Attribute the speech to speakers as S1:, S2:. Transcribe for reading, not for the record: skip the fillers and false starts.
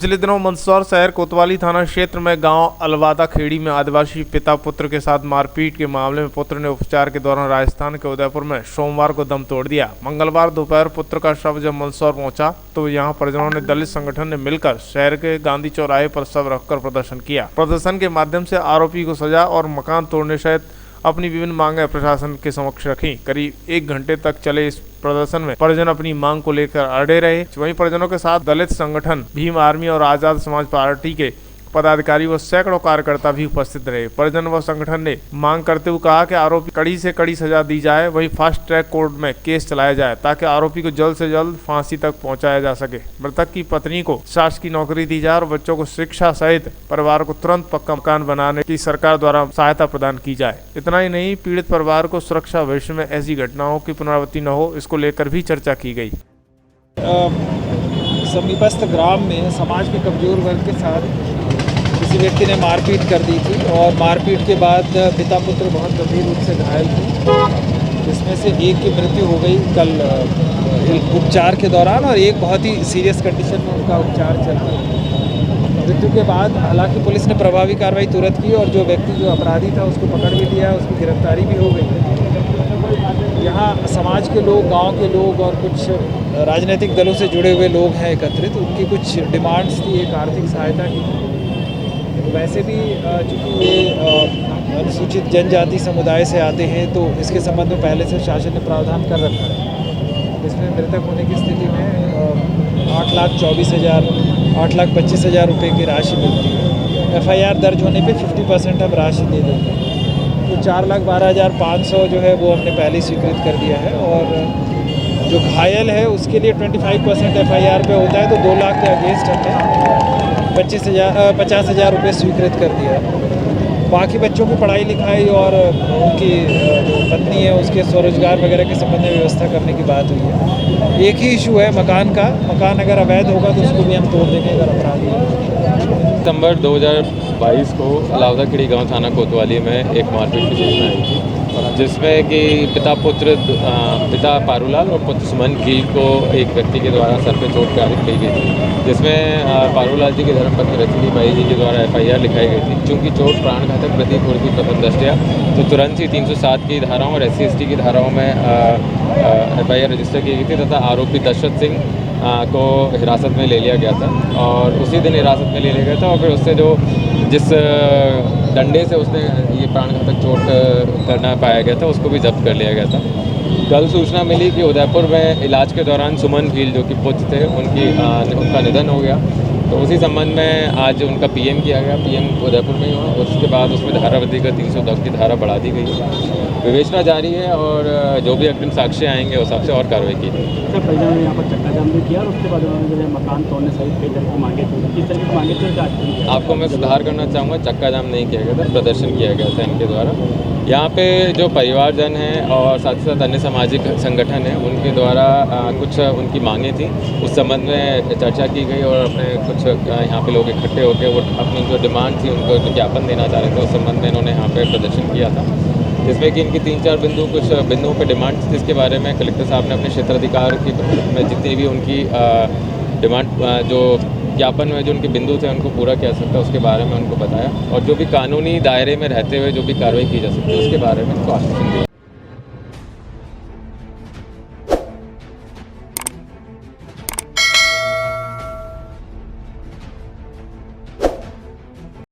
S1: पिछले दिनों मंदसौर शहर कोतवाली थाना क्षेत्र में गांव अलवादा खेड़ी में आदिवासी पिता पुत्र के साथ मारपीट के मामले में पुत्र ने उपचार के दौरान राजस्थान के उदयपुर में सोमवार को दम तोड़ दिया। मंगलवार दोपहर पुत्र का शव जब मंदसौर पहुंचा तो यहां परिजनों ने दलित संगठन ने मिलकर शहर के गांधी चौराहे पर शव रखकर प्रदर्शन किया। प्रदर्शन के माध्यम से आरोपी को सजा और मकान तोड़ने सहित अपनी विभिन्न मांगे प्रशासन के समक्ष रखी। करीब 1 घंटे तक चले इस प्रदर्शन में परिजन अपनी मांग को लेकर अड़े रहे। वहीं परिजनों के साथ दलित संगठन भीम आर्मी और आजाद समाज पार्टी के पदाधिकारी व सैकड़ों कार्यकर्ता भी उपस्थित रहे। परिजन व संगठन ने मांग करते हुए कहा कि आरोपी कड़ी से कड़ी सजा दी जाए, वहीं फास्ट ट्रैक कोर्ट में केस चलाया जाए ताकि आरोपी को जल्द से जल्द फांसी तक पहुंचाया जा सके। मृतक की पत्नी को शासकीय नौकरी दी जाए और बच्चों को शिक्षा सहित परिवार को तुरंत पक्का मकान बनाने की सरकार द्वारा सहायता प्रदान की जाए। इतना ही नहीं, पीड़ित परिवार को सुरक्षा भविष्य में ऐसी घटनाओं की पुनरावृत्ति न हो, इसको लेकर भी चर्चा की गई।
S2: समीपस्थ ग्राम में समाज के कमजोर वर्ग के साथ किसी व्यक्ति ने मारपीट कर दी थी और मारपीट के बाद पिता पुत्र बहुत गंभीर रूप से घायल थे, जिसमें से एक की मृत्यु हो गई कल उपचार के दौरान और एक बहुत ही सीरियस कंडीशन में उनका उपचार चल रहा है। मृत्यु के बाद हालांकि पुलिस ने प्रभावी कार्रवाई तुरंत की और जो व्यक्ति जो अपराधी था उसको पकड़ भी लिया, उसकी गिरफ्तारी भी हो गई। यहाँ समाज के लोग, गांव के लोग और कुछ राजनीतिक दलों से जुड़े हुए लोग हैं एकत्रित। उनकी कुछ डिमांड्स थी, एक आर्थिक सहायता की। वैसे भी चूँकि ये अनुसूचित जनजाति समुदाय से आते हैं तो इसके संबंध में पहले से शासन ने प्रावधान कर रखा है। इसमें मृतक होने की स्थिति में 8,25,000 रुपये की राशि मिलती है। FIR दर्ज होने पे 50% हम राशि दे देंगे। तो 4,12,500 जो है वो हमने पहले ही स्वीकृत कर दिया है और जो घायल है उसके लिए 25% FIR पे होता है, तो 2 लाख के अगेंस्ट हमने 50,000 रुपये स्वीकृत कर दिया है। बाकी बच्चों की पढ़ाई लिखाई और उनकी जो पत्नी है उसके स्वरोजगार वगैरह के संबंध में व्यवस्था करने की बात हुई है। एक ही इशू है मकान का। मकान अगर अवैध होगा तो उसको भी हम तोड़ देंगे अगर अपराधी है।
S3: सितंबर 2022 को अलवादा खेड़ी गांव थाना कोतवाली में एक मारपीट की सूचना आई थी, जिसमें कि पिता पारूलाल और पुत्र सुमन गिल को एक व्यक्ति के द्वारा सर पे चोट कारित की गई थी, जिसमें पारूलाल जी की धर्मपत्नी रजनी बाई जी के द्वारा FIR लिखाई गई थी। चूँकि चोट प्राणघातक प्रतीत हो रही थी प्रथम दृष्टया, तो तुरंत ही 307 की धाराओं और SC/ST की धाराओं में FIR रजिस्टर की गई थी तथा आरोपी दशरथ सिंह को हिरासत में ले लिया गया था और उसी दिन हिरासत में ले लिया गया था और फिर उससे जिस डंडे से उसने ये प्राणघातक चोट करना पाया गया था उसको भी जब्त कर लिया गया था। कल सूचना मिली कि उदयपुर में इलाज के दौरान सुमन गिल जो कि पुत्र थे उनका निधन हो गया, तो उसी संबंध में आज उनका PM किया गया। PM उदयपुर में ही हुआ। उसके बाद उसमें धाराविधि का 310 की धारा बढ़ा दी गई है। विवेचना जारी है और जो भी अग्रिम साक्ष्य आएंगे उस हिसाब से और कार्रवाई की जाएगी।
S4: सर, परिजनों ने यहाँ पर चक्का जाम भी किया और उसके बाद उन्होंने जो है मकान तोड़ने सहित कई तरह की मांगे थी। किस तरह की मांगे थे?
S3: आपको मैं सुधार करना चाहूँगा, चक्का जाम नहीं किया गया था, प्रदर्शन किया गया था इनके द्वारा। यहाँ पे जो परिवारजन हैं और साथ ही साथ अन्य सामाजिक संगठन हैं उनके द्वारा कुछ उनकी मांगे थी, उस संबंध में चर्चा की गई और अपने कुछ यहाँ पे लोग इकट्ठे होकर वो अपनी जो डिमांड थी उनको ज्ञापन देना चाह रहे थे, उस संबंध में इन्होंने यहाँ पे प्रदर्शन किया था, जिसमें कि इनकी 3-4 कुछ बिंदुओं पर डिमांड थी, जिसके बारे में कलेक्टर साहब ने अपने क्षेत्राधिकार की में जितनी भी उनकी डिमांड जो ज्ञापन में जो उनके बिंदु थे उनको पूरा किया सकता है उसके बारे में उनको बताया और जो भी कानूनी दायरे में रहते हुए जो भी कार्रवाई की जा सकती है उसके बारे में उनको आश्वासन दिया।